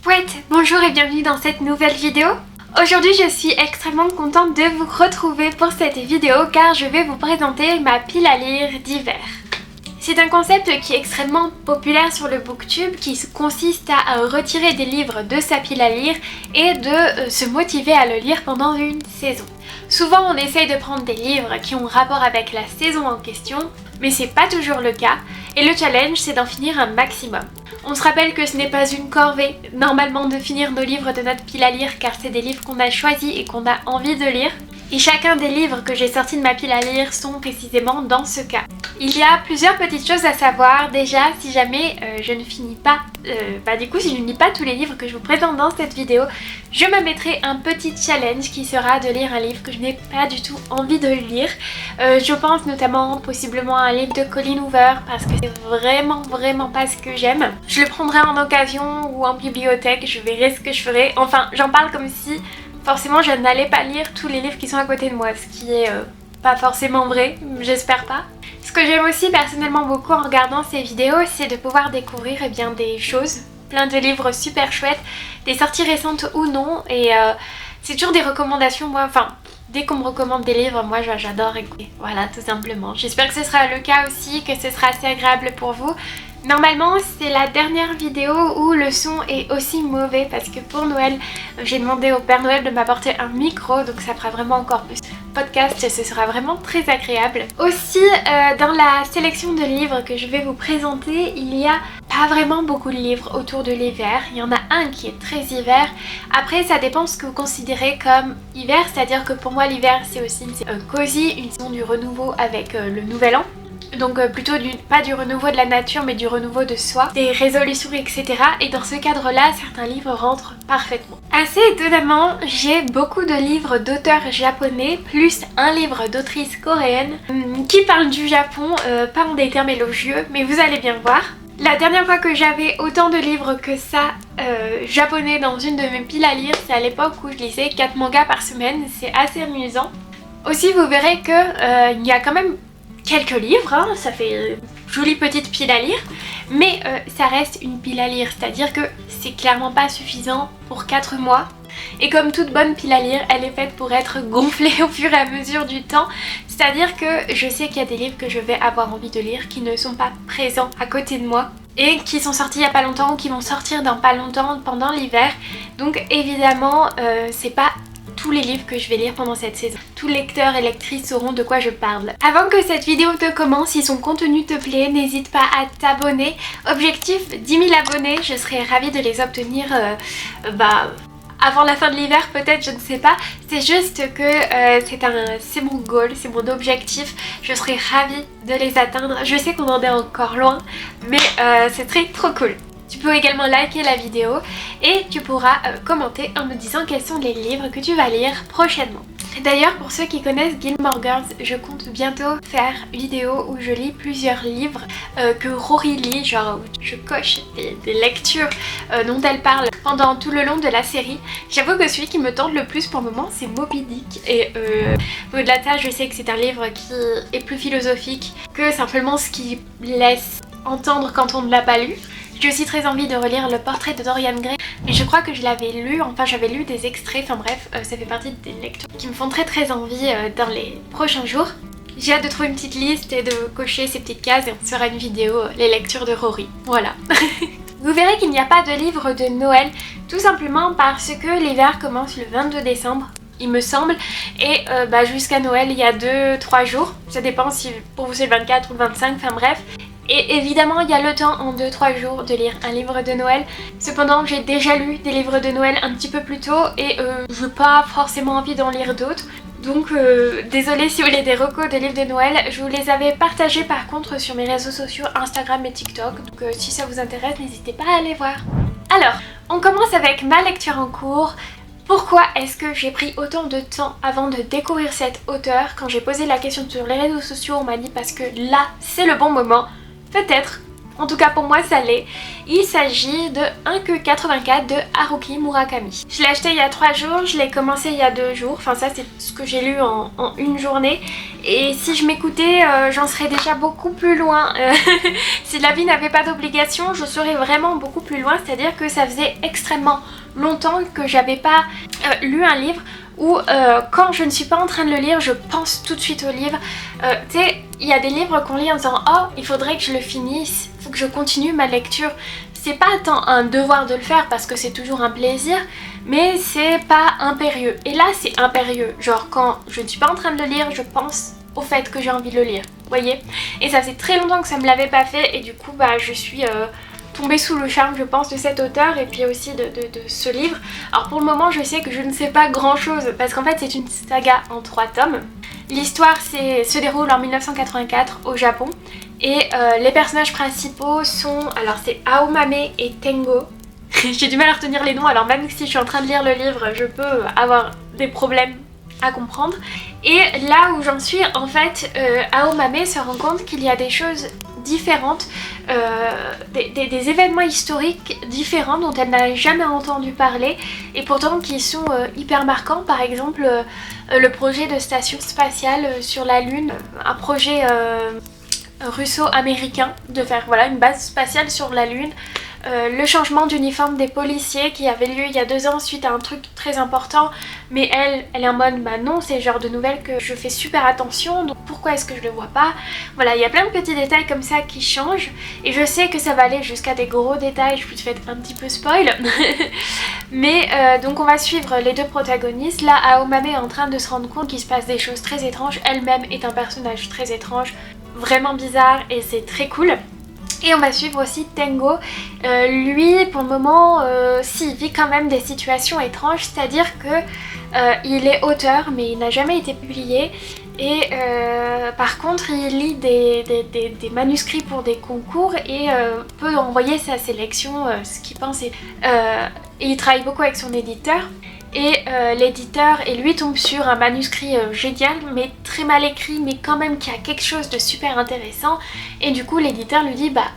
Pouette, bonjour et bienvenue dans cette nouvelle vidéo. Aujourd'hui je suis extrêmement contente de vous retrouver pour cette vidéo car je vais vous présenter ma pile à lire d'hiver. C'est un concept qui est extrêmement populaire sur le booktube qui consiste à retirer des livres de sa pile à lire et de se motiver à le lire pendant une saison. Souvent on essaye de prendre des livres qui ont rapport avec la saison en question, mais c'est pas toujours le cas et le challenge c'est d'en finir un maximum. On se rappelle que ce n'est pas une corvée normalement de finir nos livres de notre pile à lire car c'est des livres qu'on a choisis et qu'on a envie de lire. Et chacun des livres que j'ai sortis de ma pile à lire sont précisément dans ce cas. Il y a plusieurs petites choses à savoir. Déjà, si jamais je ne finis pas, si je ne lis pas tous les livres que je vous présente dans cette vidéo, je me mettrai un petit challenge qui sera de lire un livre que je n'ai pas du tout envie de lire. Je pense notamment possiblement à un livre de Colleen Hoover parce que c'est vraiment pas ce que j'aime. Je le prendrai en occasion ou en bibliothèque, je verrai ce que je ferai. Enfin, j'en parle comme si forcément je n'allais pas lire tous les livres qui sont à côté de moi, ce qui est pas forcément vrai, j'espère pas. Ce que j'aime aussi personnellement beaucoup en regardant ces vidéos, c'est de pouvoir découvrir des choses, plein de livres super chouettes, des sorties récentes ou non, et c'est toujours des recommandations, dès qu'on me recommande des livres, moi j'adore écouter, voilà tout simplement. J'espère que ce sera le cas aussi, que ce sera assez agréable pour vous. Normalement c'est la dernière vidéo où le son est aussi mauvais parce que pour Noël j'ai demandé au Père Noël de m'apporter un micro, donc ça fera vraiment encore plus podcast et ce sera vraiment très agréable. Aussi dans la sélection de livres que je vais vous présenter, il y a pas vraiment beaucoup de livres autour de l'hiver. Il y en a un qui est très hiver. Après ça dépend ce que vous considérez comme hiver, c'est-à-dire que pour moi l'hiver c'est aussi une cosy, une saison du renouveau avec le nouvel an. Donc plutôt pas du renouveau de la nature mais du renouveau de soi, des résolutions etc. Et dans ce cadre là, certains livres rentrent parfaitement. Assez étonnamment, j'ai beaucoup de livres d'auteurs japonais plus un livre d'autrice coréenne qui parlent du Japon, pas en des termes élogieux mais vous allez bien voir. La dernière fois que j'avais autant de livres que ça japonais dans une de mes piles à lire, c'est à l'époque où je lisais 4 mangas par semaine, c'est assez amusant. Aussi vous verrez que il y a quand même quelques livres, hein, ça fait une jolie petite pile à lire, mais ça reste une pile à lire, c'est-à-dire que c'est clairement pas suffisant pour 4 mois. Et comme toute bonne pile à lire, elle est faite pour être gonflée au fur et à mesure du temps. C'est-à-dire que je sais qu'il y a des livres que je vais avoir envie de lire qui ne sont pas présents à côté de moi et qui sont sortis il y a pas longtemps ou qui vont sortir dans pas longtemps pendant l'hiver. Donc évidemment, c'est pas tous les livres que je vais lire pendant cette saison. Tous lecteurs et lectrices sauront de quoi je parle. Avant que cette vidéo te commence, si son contenu te plaît, n'hésite pas à t'abonner. Objectif 10 000 abonnés, je serais ravie de les obtenir avant la fin de l'hiver peut-être, je ne sais pas. C'est juste que c'est mon goal, c'est mon objectif. Je serais ravie de les atteindre. Je sais qu'on en est encore loin, mais c'est trop cool. Tu peux également liker la vidéo et tu pourras commenter en me disant quels sont les livres que tu vas lire prochainement. D'ailleurs, pour ceux qui connaissent Gilmore Girls, je compte bientôt faire une vidéo où je lis plusieurs livres que Rory lit, genre où je coche des lectures dont elle parle pendant tout le long de la série. J'avoue que celui qui me tente le plus pour le moment c'est Moby Dick et au-delà de ça je sais que c'est un livre qui est plus philosophique que simplement ce qu'il laisse entendre quand on ne l'a pas lu. J'ai aussi très envie de relire Le Portrait de Dorian Gray, mais je crois que je l'avais lu, j'avais lu des extraits, ça fait partie des lectures qui me font très envie dans les prochains jours. J'ai hâte de trouver une petite liste et de cocher ces petites cases et on se fera une vidéo, les lectures de Rory, voilà. Vous verrez qu'il n'y a pas de livre de Noël, tout simplement parce que l'hiver commence le 22 décembre. Il me semble, et jusqu'à Noël il y a 2-3 jours, ça dépend si pour vous c'est le 24 ou le 25, bref. Et évidemment il y a le temps en 2-3 jours de lire un livre de Noël. Cependant j'ai déjà lu des livres de Noël un petit peu plus tôt et je n'ai pas forcément envie d'en lire d'autres. Donc désolée si vous voulez des recos de livres de Noël, je vous les avais partagés par contre sur mes réseaux sociaux Instagram et TikTok. Donc si ça vous intéresse n'hésitez pas à aller voir. Alors on commence avec ma lecture en cours. Pourquoi est-ce que j'ai pris autant de temps avant de découvrir cet auteur? Quand j'ai posé la question sur les réseaux sociaux on m'a dit parce que là c'est le bon moment. Peut-être, En tout cas pour moi ça l'est. Il s'agit de 1Q84 de Haruki Murakami. Je l'ai acheté il y a 3 jours, je l'ai commencé il y a 2 jours, enfin ça c'est ce que j'ai lu en une journée. Et si je m'écoutais, j'en serais déjà beaucoup plus loin. Si la vie n'avait pas d'obligation, je serais vraiment beaucoup plus loin, c'est-à-dire que ça faisait extrêmement longtemps que j'avais pas lu un livre où quand je ne suis pas en train de le lire, je pense tout de suite au livre. Tu sais, il y a des livres qu'on lit en disant « Oh, il faudrait que je le finisse, il faut que je continue ma lecture ». C'est pas tant un devoir de le faire parce que c'est toujours un plaisir, mais c'est pas impérieux. Et là, c'est impérieux. Genre quand je ne suis pas en train de le lire, je pense au fait que j'ai envie de le lire. Vous voyez? Et ça fait très longtemps que ça me l'avait pas fait et du coup, bah, je suis... tombée sous le charme je pense de cet auteur et puis aussi de ce livre. Alors pour le moment je sais que je ne sais pas grand chose parce qu'en fait c'est une saga en 3 tomes. L'histoire se déroule en 1984 au Japon et les personnages principaux sont, alors c'est Aomame et Tengo. J'ai du mal à retenir les noms, alors même si je suis en train de lire le livre je peux avoir des problèmes à comprendre. Et là où j'en suis en fait, Aomame se rend compte qu'il y a des choses différentes, des événements historiques différents dont elle n'a jamais entendu parler et pourtant qui sont hyper marquants. Par exemple le projet de station spatiale sur la Lune, un projet russo-américain de faire voilà, une base spatiale sur la Lune. Le changement d'uniforme des policiers qui avait lieu il y a 2 ans suite à un truc très important, mais elle est en mode bah non, c'est le genre de nouvelles que je fais super attention, donc pourquoi est-ce que je le vois pas? Voilà, il y a plein de petits détails comme ça qui changent et je sais que ça va aller jusqu'à des gros détails, je vous fais un petit peu spoil. Mais donc on va suivre les 2 protagonistes. Là, Aomame est en train de se rendre compte qu'il se passe des choses très étranges, elle-même est un personnage très étrange, vraiment bizarre et c'est très cool. Et on va suivre aussi Tengo. Lui, pour le moment, il vit quand même des situations étranges, c'est-à-dire que il est auteur, mais il n'a jamais été publié. Et par contre, il lit des manuscrits pour des concours et peut envoyer sa sélection, ce qu'il pense. Et il travaille beaucoup avec son éditeur. Et l'éditeur et lui tombe sur un manuscrit génial mais très mal écrit mais quand même qui a quelque chose de super intéressant et du coup l'éditeur lui dit bah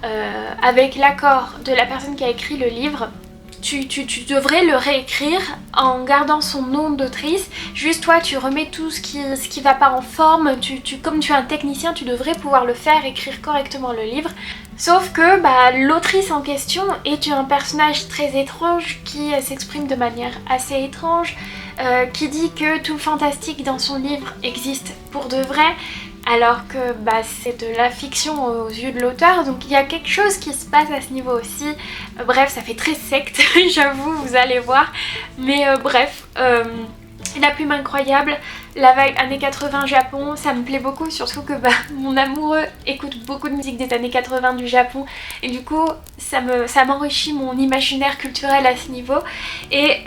avec l'accord de la personne qui a écrit le livre tu devrais le réécrire en gardant son nom d'autrice, juste toi tu remets tout ce qui va pas en forme, comme tu es un technicien tu devrais pouvoir le faire, écrire correctement le livre. Sauf que bah, l'autrice en question est un personnage très étrange qui s'exprime de manière assez étrange, qui dit que tout le fantastique dans son livre existe pour de vrai, alors que bah, c'est de la fiction aux yeux de l'auteur, donc il y a quelque chose qui se passe à ce niveau aussi. Bref, ça fait très secte, j'avoue, vous allez voir, mais bref... La plume incroyable, la vibe années 80 Japon, ça me plaît beaucoup, surtout que bah, mon amoureux écoute beaucoup de musique des années 80 du Japon et du coup ça m'enrichit mon imaginaire culturel à ce niveau. Et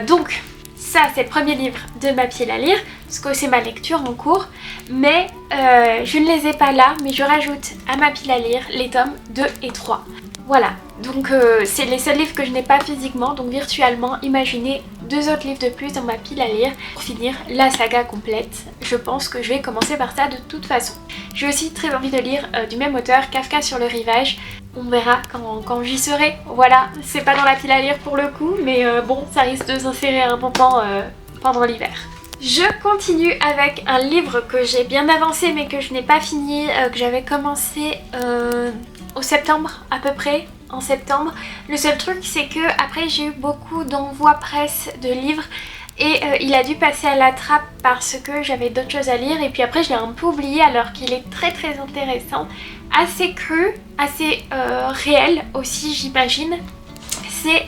donc ça c'est le premier livre de ma pile à lire, parce que c'est ma lecture en cours, mais je ne les ai pas là, mais je rajoute à ma pile à lire les tomes 2 et 3. Voilà, donc c'est les seuls livres que je n'ai pas physiquement, donc virtuellement, imaginez 2 autres livres de plus dans ma pile à lire pour finir la saga complète. Je pense que je vais commencer par ça de toute façon. J'ai aussi très envie de lire du même auteur, Kafka sur le rivage. On verra quand j'y serai. Voilà, c'est pas dans la pile à lire pour le coup, mais bon, ça risque de s'insérer un moment pendant l'hiver. Je continue avec un livre que j'ai bien avancé mais que je n'ai pas fini, que j'avais commencé au septembre à peu près, en septembre. Le seul truc c'est que après j'ai eu beaucoup d'envois presse de livres et il a dû passer à la trappe parce que j'avais d'autres choses à lire et puis après je l'ai un peu oublié alors qu'il est très très intéressant, assez cru, assez réel aussi j'imagine. C'est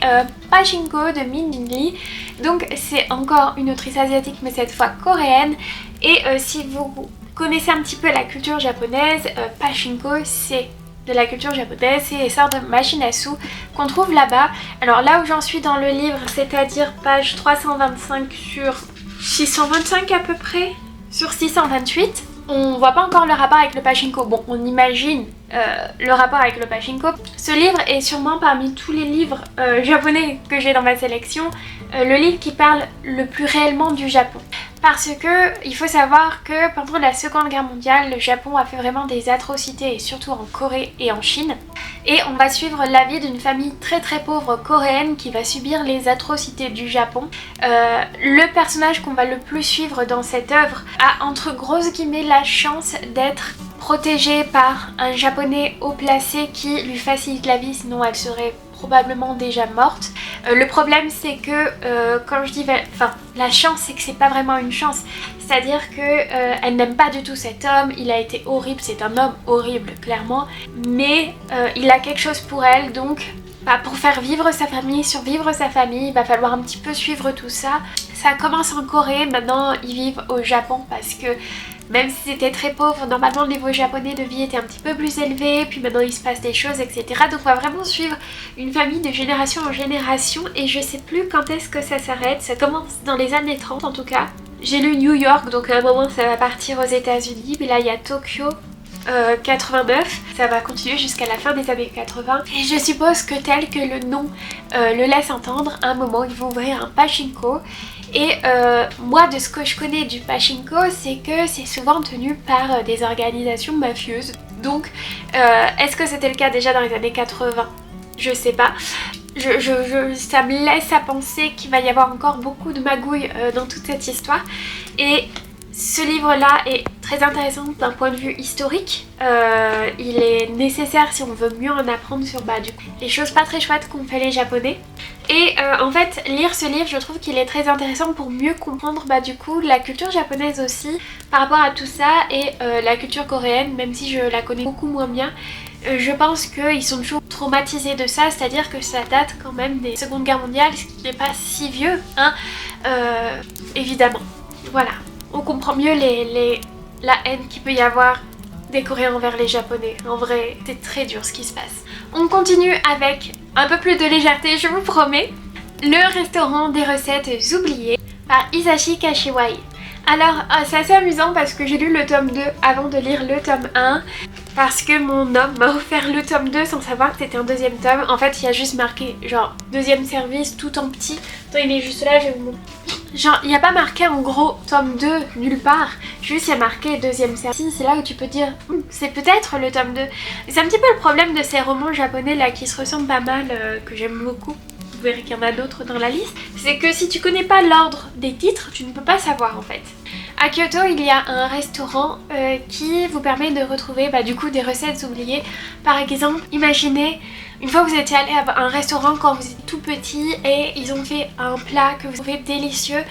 Pachinko de Min Jin Lee, donc c'est encore une autrice asiatique mais cette fois coréenne et si vous connaissez un petit peu la culture japonaise, Pachinko c'est de la culture japonaise, c'est les sortes de machines à sous qu'on trouve là-bas. Alors là où j'en suis dans le livre, c'est-à-dire page 325 sur 625 à peu près, sur 628, on voit pas encore le rapport avec le pachinko. Bon, on imagine le rapport avec le pachinko. Ce livre est sûrement parmi tous les livres japonais que j'ai dans ma sélection, le livre qui parle le plus réellement du Japon. parce que il faut savoir que pendant la Seconde Guerre mondiale, le Japon a fait vraiment des atrocités, et surtout en Corée et en Chine. Et on va suivre la vie d'une famille très très pauvre coréenne qui va subir les atrocités du Japon. Le personnage qu'on va le plus suivre dans cette œuvre a entre grosses guillemets la chance d'être protégée par un japonais haut placé qui lui facilite la vie, sinon elle serait probablement déjà morte. Le problème c'est que quand je dis la chance, c'est que c'est pas vraiment une chance, c'est-à-dire que elle n'aime pas du tout cet homme, il a été horrible, c'est un homme horrible clairement, mais il a quelque chose pour elle, donc pour faire vivre sa famille, survivre sa famille, il va falloir un petit peu suivre tout ça. Ça commence en Corée, maintenant ils vivent au Japon parce que même si c'était très pauvre, normalement le niveau japonais de vie était un petit peu plus élevé, puis maintenant il se passe des choses, etc. Donc on va vraiment suivre une famille de génération en génération, et je sais plus quand est-ce que ça s'arrête, ça commence dans les années 30 en tout cas. J'ai lu New York, donc à un moment ça va partir aux États-Unis, mais là il y a Tokyo. 89, ça va continuer jusqu'à la fin des années 80, et je suppose que tel que le nom le laisse entendre, à un moment ils vont ouvrir un pachinko. Et moi, de ce que je connais du pachinko, c'est que c'est souvent tenu par des organisations mafieuses. Donc est-ce que c'était le cas déjà dans les années 80? Je sais pas. Ça me laisse à penser qu'il va y avoir encore beaucoup de magouilles dans toute cette histoire. Et ce livre-là est très intéressant d'un point de vue historique. Il est nécessaire si on veut mieux en apprendre sur les choses pas très chouettes qu'ont fait les Japonais. Et en fait, lire ce livre, je trouve qu'il est très intéressant pour mieux comprendre du coup la culture japonaise aussi par rapport à tout ça, et la culture coréenne, même si je la connais beaucoup moins bien. Je pense qu'ils sont toujours traumatisés de ça, c'est-à-dire que ça date quand même des Secondes Guerres mondiales, ce qui n'est pas si vieux, hein, évidemment. Voilà. On comprend mieux la haine qu'il peut y avoir des Coréens envers les Japonais. En vrai, c'est très dur ce qui se passe. On continue avec un peu plus de légèreté, je vous promets. Le restaurant des recettes oubliées par Hisashi Kashiwai. Alors, c'est assez amusant parce que j'ai lu le tome 2 avant de lire le tome 1. Parce que mon homme m'a offert le tome 2 sans savoir que c'était un deuxième tome. En fait, il y a juste marqué genre deuxième service tout en petit. Attends, il est juste là, je vais vous montrer. Genre, il n'y a pas marqué en gros tome 2 nulle part. Juste, il y a marqué deuxième service. C'est là où tu peux dire, c'est peut-être le tome 2. C'est un petit peu le problème de ces romans japonais là qui se ressemblent pas mal, que j'aime beaucoup. Vous verrez qu'il y en a d'autres dans la liste. C'est que si tu connais pas l'ordre des titres, tu ne peux pas savoir en fait. À Kyoto, il y a un restaurant qui vous permet de retrouver du coup des recettes oubliées. Par exemple, imaginez une fois que vous étiez allé à un restaurant quand vous étiez tout petit et ils ont fait un plat que vous trouvez délicieux,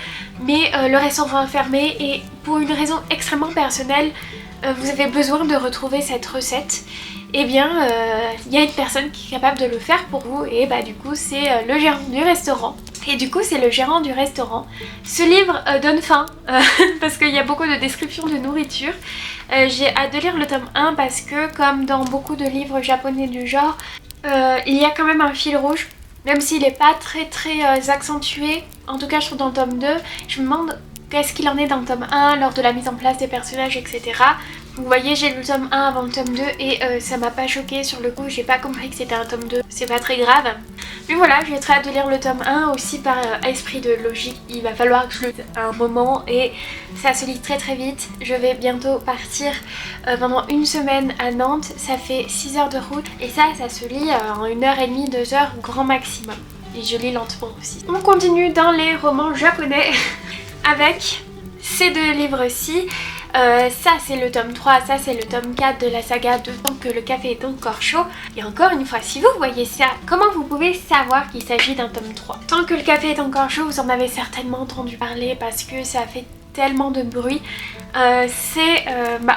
mais le restaurant est fermé et pour une raison extrêmement personnelle, vous avez besoin de retrouver cette recette. Eh bien, il y a une personne qui est capable de le faire pour vous, et du coup c'est le gérant du restaurant. Et du coup c'est le gérant du restaurant. Ce livre donne faim parce qu'il y a beaucoup de descriptions de nourriture. J'ai hâte de lire le tome 1 parce que comme dans beaucoup de livres japonais du genre, il y a quand même un fil rouge. Même s'il n'est pas très accentué, en tout cas je trouve dans le tome 2, je me demande qu'est-ce qu'il en est dans le tome 1 lors de la mise en place des personnages, etc. Vous voyez, j'ai lu le tome 1 avant le tome 2 et ça m'a pas choqué sur le coup, j'ai pas compris que c'était un tome 2, c'est pas très grave. Mais voilà, j'ai très hâte de lire le tome 1 aussi par esprit de logique, il va falloir que je le lise à un moment et ça se lit très vite. Je vais bientôt partir pendant une semaine à Nantes, ça fait 6 heures de route et ça se lit en 1h30, 2 heures grand maximum. Et je lis lentement aussi. On continue dans les romans japonais avec ces deux livres-ci. Ça c'est le tome 3, ça c'est le tome 4 de la saga de Tant que le café est encore chaud. Et encore une fois, si vous voyez ça, comment vous pouvez savoir qu'il s'agit d'un tome 3? Tant que le café est encore chaud, vous en avez certainement entendu parler parce que ça fait tellement de bruit. C'est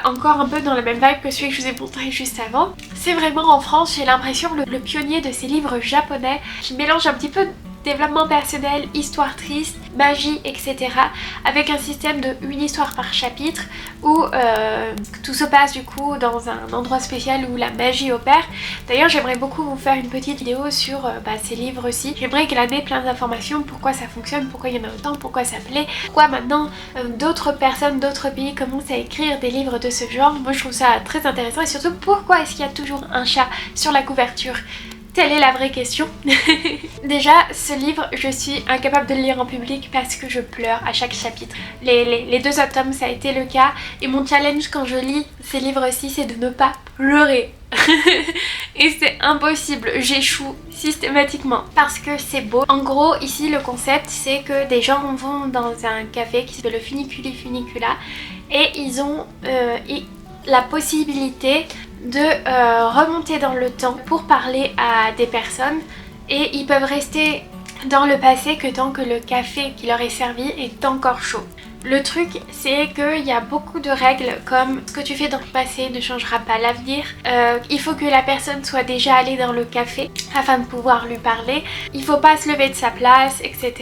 encore un peu dans la même vibe que celui que je vous ai montré juste avant. C'est vraiment en France, j'ai l'impression, le pionnier de ces livres japonais qui mélange un petit peu développement personnel, histoire triste, magie, etc. avec un système de une histoire par chapitre où tout se passe du coup dans un endroit spécial où la magie opère. D'ailleurs j'aimerais beaucoup vous faire une petite vidéo sur ces livres-ci. J'aimerais glaner plein d'informations, pourquoi ça fonctionne, pourquoi il y en a autant, pourquoi ça plaît, pourquoi maintenant d'autres personnes, d'autres pays commencent à écrire des livres de ce genre. Moi je trouve ça très intéressant et surtout pourquoi est-ce qu'il y a toujours un chat sur la couverture Telle est la vraie question. Déjà, ce livre, je suis incapable de le lire en public parce que je pleure à chaque chapitre. Les 2 autres tomes, ça a été le cas. Et mon challenge quand je lis ces livres-ci, c'est de ne pas pleurer. Et c'est impossible, j'échoue systématiquement parce que c'est beau. En gros, ici, le concept, c'est que des gens vont dans un café qui s'appelle le Funiculi Funicula et ils ont la possibilité de remonter dans le temps pour parler à des personnes et ils peuvent rester dans le passé que tant que le café qui leur est servi est encore chaud. Le truc, c'est qu'il y a beaucoup de règles comme ce que tu fais dans le passé ne changera pas l'avenir. Il faut que la personne soit déjà allée dans le café afin de pouvoir lui parler. Il faut pas se lever de sa place, etc.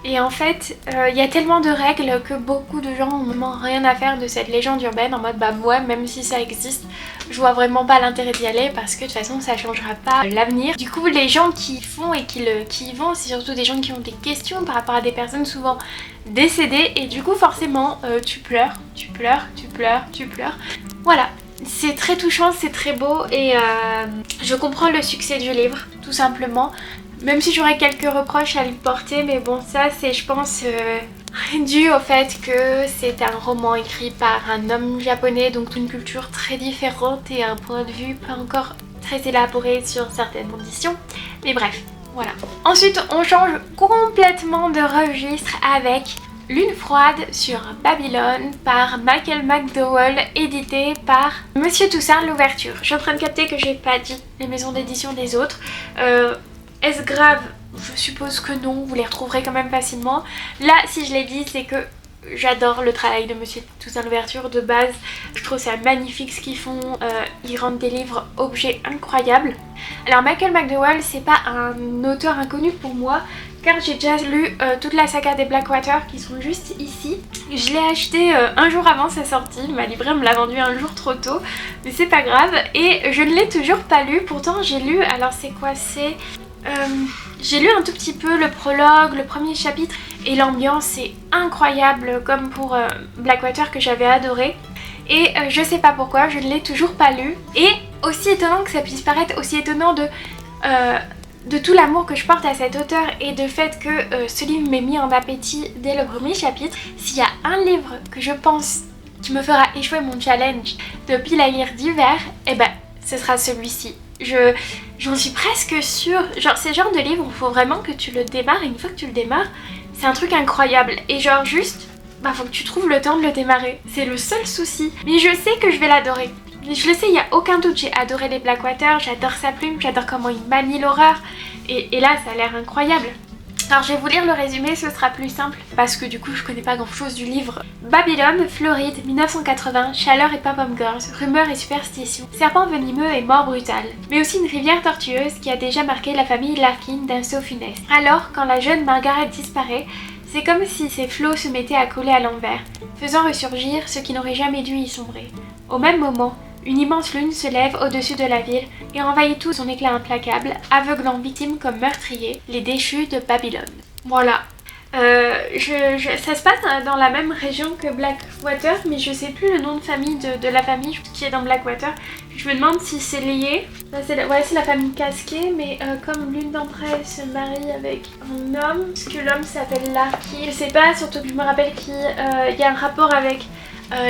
Et en fait, il y a tellement de règles que beaucoup de gens n'ont vraiment rien à faire de cette légende urbaine en mode bah ouais, même si ça existe, je vois vraiment pas l'intérêt d'y aller parce que de toute façon ça changera pas l'avenir. Du coup, les gens qui y font et qui y vont, c'est surtout des gens qui ont des questions par rapport à des personnes souvent décédées et du coup forcément tu pleures. Voilà, c'est très touchant, c'est très beau et je comprends le succès du livre tout simplement. Même si j'aurais quelques reproches à lui porter, mais bon ça c'est je pense dû au fait que c'est un roman écrit par un homme japonais, donc d'une culture très différente et un point de vue pas encore très élaboré sur certaines conditions. Mais bref, voilà. Ensuite, on change complètement de registre avec Lune froide sur Babylone par Michael McDowell, édité par Monsieur Toussaint l'ouverture. Je suis en train de capter que j'ai pas dit les maisons d'édition des autres. Est-ce grave? Je suppose que non, vous les retrouverez quand même facilement. Là, si je l'ai dit, c'est que j'adore le travail de Monsieur Toussaint l'ouverture de base. Je trouve ça magnifique ce qu'ils font. Ils rendent des livres objets incroyables. Alors Michael McDowell, c'est pas un auteur inconnu pour moi, car j'ai déjà lu toute la saga des Blackwater qui sont juste ici. Je l'ai acheté un jour avant sa sortie, ma libraire me l'a vendu un jour trop tôt, mais c'est pas grave. Et je ne l'ai toujours pas lu, pourtant j'ai lu, alors c'est quoi, c'est... j'ai lu un tout petit peu le prologue, le premier chapitre, et l'ambiance est incroyable comme pour Blackwater que j'avais adoré. Et je sais pas pourquoi, je ne l'ai toujours pas lu. Et aussi étonnant que ça puisse paraître, aussi étonnant de tout l'amour que je porte à cet auteur et de fait que ce livre m'est mis en appétit dès le premier chapitre, s'il y a un livre que je pense qui me fera échouer mon challenge de pile à lire d'hiver, eh ben ce sera celui-ci. J'en suis presque sûre. Genre c'est le genre de livre où il faut vraiment que tu le démarres et une fois que tu le démarres, c'est un truc incroyable. Et genre juste, bah faut que tu trouves le temps de le démarrer. C'est le seul souci. Mais je sais que je vais l'adorer. Je le sais, il n'y a aucun doute, j'ai adoré les Blackwater, j'adore sa plume, j'adore comment il manie l'horreur. Et là, ça a l'air incroyable. Alors je vais vous lire le résumé, ce sera plus simple parce que du coup je connais pas grand chose du livre. Babylone, Floride, 1980, chaleur et pom-pom girls, rumeurs et superstitions, serpent venimeux et mort brutale. Mais aussi une rivière tortueuse qui a déjà marqué la famille Larkin d'un saut funeste. Alors, quand la jeune Margaret disparaît, c'est comme si ces flots se mettaient à coller à l'envers, faisant ressurgir ce qui n'aurait jamais dû y sombrer. Au même moment, une immense lune se lève au-dessus de la ville et envahit tout son éclat implacable, aveuglant victimes comme meurtriers, les déchus de Babylone. Voilà. Ça se passe dans la même région que Blackwater, mais je sais plus le nom de famille de la famille qui est dans Blackwater. Je me demande si c'est lié. C'est la famille Casquet, mais comme l'une d'entre elles se marie avec un homme, parce que l'homme s'appelle Larky, je sais pas, surtout que je me rappelle qu'il y a un rapport avec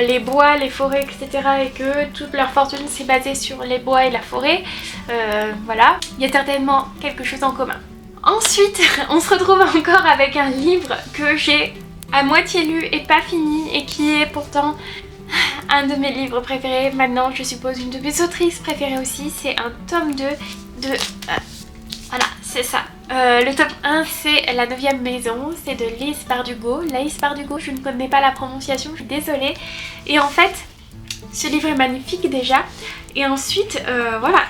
les bois, les forêts, etc. et que toute leur fortune s'est basée sur les bois et la forêt. Voilà, il y a certainement quelque chose en commun. Ensuite, on se retrouve encore avec un livre que j'ai à moitié lu et pas fini et qui est pourtant un de mes livres préférés. Maintenant, je suppose une de mes autrices préférées aussi. C'est un tome 2 de... voilà, c'est ça. Le tome 1, c'est La 9e maison, c'est de Lise Bardugo. Lise Bardugo, je ne connais pas la prononciation, je suis désolée. Et en fait, ce livre est magnifique déjà. Et ensuite, voilà,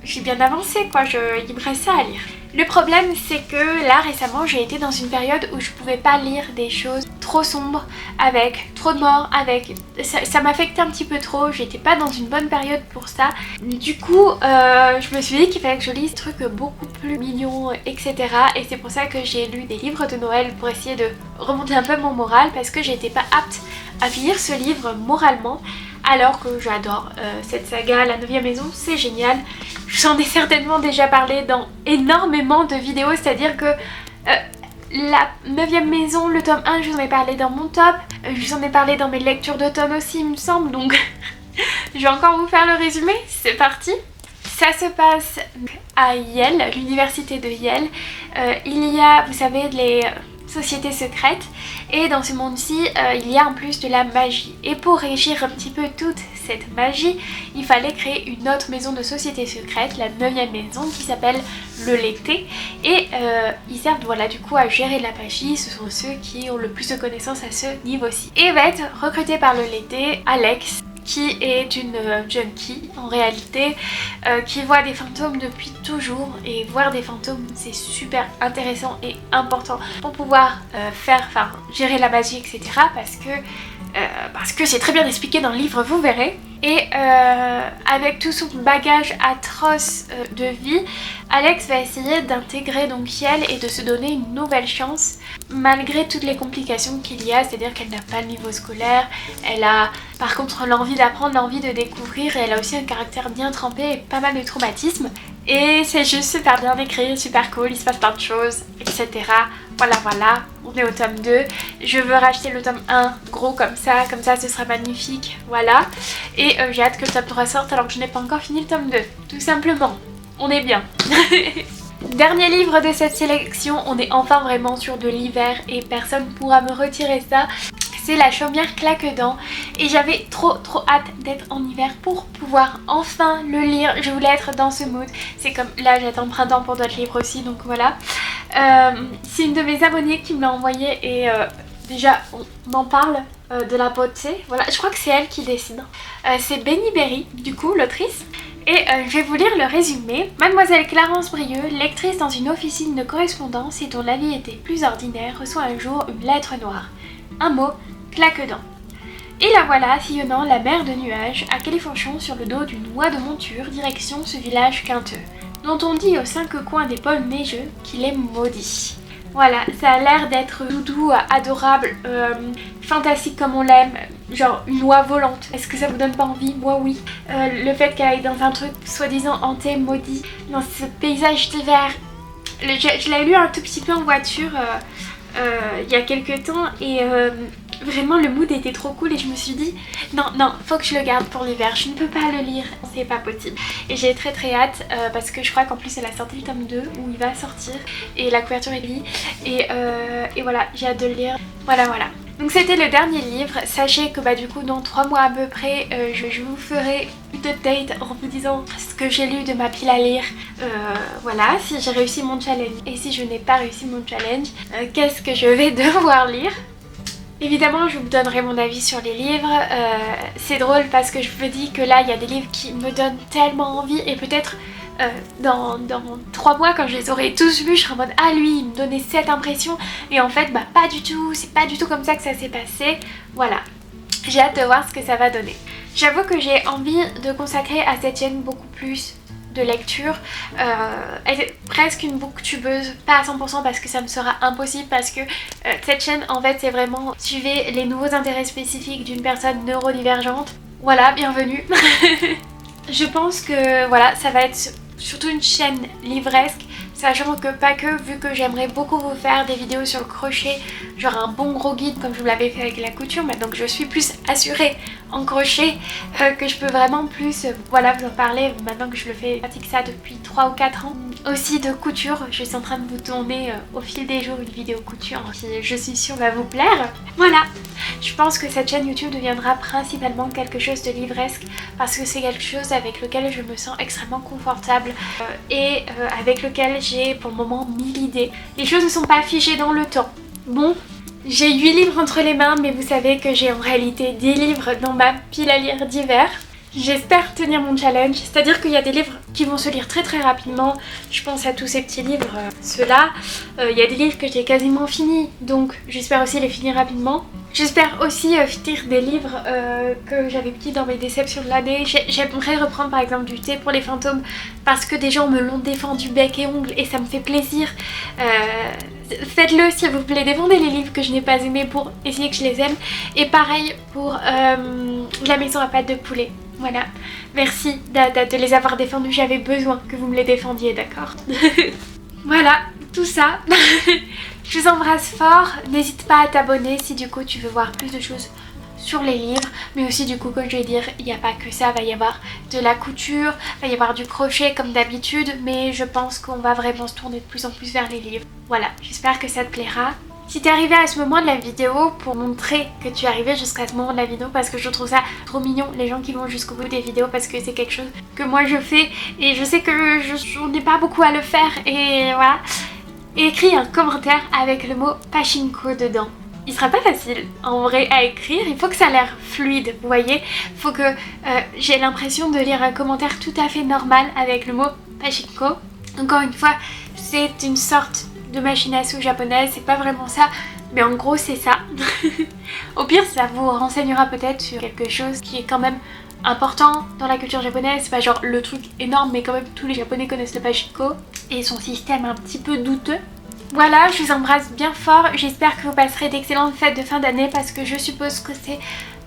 j'ai bien avancé quoi, il me reste ça à lire. Le problème c'est que là récemment j'ai été dans une période où je pouvais pas lire des choses trop sombres, avec trop de morts, avec... Ça m'affectait un petit peu trop, j'étais pas dans une bonne période pour ça. Du coup je me suis dit qu'il fallait que je lise des trucs beaucoup plus mignons, etc. Et c'est pour ça que j'ai lu des livres de Noël pour essayer de remonter un peu mon moral parce que j'étais pas apte à lire ce livre moralement, alors que j'adore cette saga, La 9e maison, c'est génial. J'en ai certainement déjà parlé dans énormément de vidéos, c'est-à-dire que la 9e maison, le tome 1, je vous en ai parlé dans mon top, je vous en ai parlé dans mes lectures d'automne aussi il me semble, donc je vais encore vous faire le résumé, c'est parti. Ça se passe à Yale, l'université de Yale. Il y a, vous savez, les sociétés secrètes, et dans ce monde-ci, il y a en plus de la magie. Et pour régir un petit peu toute cette magie, il fallait créer une autre maison de société secrète, la 9e maison, qui s'appelle le Lété. Et ils servent, voilà, du coup à gérer la magie. Ce sont ceux qui ont le plus de connaissances à ce niveau-ci. Et va être recruté par le Lété Alex, qui est une junkie en réalité, qui voit des fantômes depuis toujours, et voir des fantômes c'est super intéressant et important pour pouvoir gérer la magie, etc. Parce que c'est très bien expliqué dans le livre, vous verrez. Et avec tout son bagage atroce de vie, Alex va essayer d'intégrer donc Yale et de se donner une nouvelle chance malgré toutes les complications qu'il y a, c'est-à-dire qu'elle n'a pas le niveau scolaire, elle a par contre l'envie d'apprendre, l'envie de découvrir, et elle a aussi un caractère bien trempé et pas mal de traumatismes. Et c'est juste super bien écrit, super cool, il se passe plein de choses, etc. Voilà, on est au tome 2. Je veux racheter le tome 1 gros comme ça ce sera magnifique, voilà. Et j'ai hâte que le tome 3 sorte alors que je n'ai pas encore fini le tome 2, tout simplement. On est bien. Dernier livre de cette sélection, on est enfin vraiment sur de l'hiver et personne pourra me retirer ça. C'est La chaumière claque-dents, et j'avais trop hâte d'être en hiver pour pouvoir enfin le lire. Je voulais être dans ce mood. C'est comme là j'attends le printemps pour d'autres livres aussi, donc voilà. C'est une de mes abonnées qui me l'a envoyé, et déjà on m'en parle de la beauté. Voilà, je crois que c'est elle qui dessine. C'est Benny Berry, du coup, l'autrice. Et je vais vous lire le résumé. Mademoiselle Clarence Brieux, lectrice dans une officine de correspondance et dont la vie était plus ordinaire, reçoit un jour une lettre noire. Un mot, claque-dents. Et la voilà sillonnant la mer de nuages à califourchon sur le dos d'une oie de monture, direction ce village quinteux, dont on dit aux 5 coins des pôles neigeux qu'il est maudit. Voilà, ça a l'air d'être doudou, adorable, fantastique comme on l'aime, genre une oie volante. Est-ce que ça vous donne pas envie? Moi oui. Le fait qu'elle aille dans un truc soi-disant hanté, maudit, dans ce paysage d'hiver. Je l'ai lu un tout petit peu en voiture il y a quelques temps, et vraiment le mood était trop cool, et je me suis dit non, faut que je le garde pour l'hiver, je ne peux pas le lire, c'est pas possible. Et j'ai très hâte parce que je crois qu'en plus elle a sorti le tome 2 où il va sortir, et la couverture est grise, et voilà, j'ai hâte de le lire. Voilà. Donc c'était le dernier livre. Sachez que du coup dans 3 mois à peu près je vous ferai une update en vous disant ce que j'ai lu de ma pile à lire. Voilà, si j'ai réussi mon challenge et si je n'ai pas réussi mon challenge, qu'est-ce que je vais devoir lire. Évidemment je vous donnerai mon avis sur les livres. C'est drôle parce que je me dis que là il y a des livres qui me donnent tellement envie, et peut-être dans 3 mois quand je les aurai tous vus, je serai en mode ah lui il me donnait cette impression, et en fait pas du tout, c'est pas du tout comme ça que ça s'est passé. Voilà, j'ai hâte de voir ce que ça va donner. J'avoue que j'ai envie de consacrer à cette chaîne beaucoup plus de lecture, être presque une booktubeuse, pas à 100% parce que ça me sera impossible, parce que cette chaîne en fait c'est vraiment suivez les nouveaux intérêts spécifiques d'une personne neurodivergente. Voilà, bienvenue. Je pense que voilà, ça va être surtout une chaîne livresque, sachant que pas que, vu que j'aimerais beaucoup vous faire des vidéos sur le crochet, genre un bon gros guide comme je vous l'avais fait avec la couture, mais donc je suis plus assurée en crochet que je peux vraiment plus voilà, vous en parler maintenant que je le fais, pratique ça depuis 3 ou 4 ans. Aussi de couture, je suis en train de vous tourner au fil des jours une vidéo couture qui je suis sûre va vous plaire. Voilà, je pense que cette chaîne YouTube deviendra principalement quelque chose de livresque parce que c'est quelque chose avec lequel je me sens extrêmement confortable et avec lequel j'ai pour le moment 1000 idées. Les choses ne sont pas figées dans le temps. Bon, j'ai 8 livres entre les mains, mais vous savez que j'ai en réalité 10 livres dans ma pile à lire d'hiver. J'espère tenir mon challenge, c'est-à-dire qu'il y a des livres qui vont se lire très rapidement. Je pense à tous ces petits livres, ceux-là. Il y a des livres que j'ai quasiment finis, donc j'espère aussi les finir rapidement. J'espère aussi finir des livres que j'avais petits dans mes déceptions de l'année. J'aimerais reprendre par exemple du thé pour les fantômes parce que des gens me l'ont défendu bec et ongles et ça me fait plaisir. faites-le s'il vous plaît, défendez les livres que je n'ai pas aimés pour essayer que je les aime. Et pareil pour la maison à pâte de poulet. Voilà, merci de les avoir défendus, j'avais besoin que vous me les défendiez, d'accord? Voilà, tout ça. Je vous embrasse fort, n'hésite pas à t'abonner si du coup tu veux voir plus de choses sur les livres, mais aussi du coup, comme je vais dire, il n'y a pas que ça, va y avoir de la couture, va y avoir du crochet comme d'habitude, mais je pense qu'on va vraiment se tourner de plus en plus vers les livres. Voilà, j'espère que ça te plaira. Si t'es arrivé à ce moment de la vidéo, pour montrer que tu es arrivé jusqu'à ce moment de la vidéo, parce que je trouve ça trop mignon, les gens qui vont jusqu'au bout des vidéos, parce que c'est quelque chose que moi je fais, et je sais que je n'ai pas beaucoup à le faire, et voilà. Et écris un commentaire avec le mot pachinko dedans. Il sera pas facile en vrai à écrire, il faut que ça a l'air fluide, vous voyez. Il faut que j'ai l'impression de lire un commentaire tout à fait normal avec le mot pachinko. Encore une fois, c'est une sorte de machine à sous japonaise, c'est pas vraiment ça, mais en gros c'est ça. Au pire, ça vous renseignera peut-être sur quelque chose qui est quand même important dans la culture japonaise. C'est pas genre le truc énorme, mais quand même tous les japonais connaissent le pachinko et son système un petit peu douteux. Voilà, je vous embrasse bien fort, j'espère que vous passerez d'excellentes fêtes de fin d'année parce que je suppose que c'est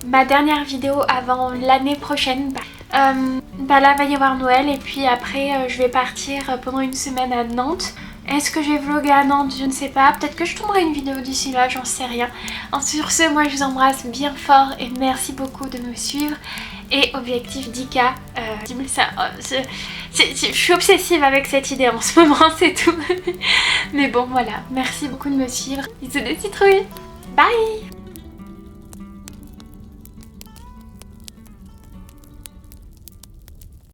ma dernière vidéo avant l'année prochaine. Là va y avoir Noël et puis après je vais partir pendant une semaine à Nantes. Est-ce que je vais vlogger à Nantes? Je ne sais pas, peut-être que je tournerai une vidéo d'ici là, j'en sais rien. Sur ce, moi je vous embrasse bien fort et merci beaucoup de me suivre. Et objectif 10K, je suis obsessive avec cette idée en ce moment, c'est tout. Mais bon voilà, merci beaucoup de me suivre. Bisous des citrouilles, bye.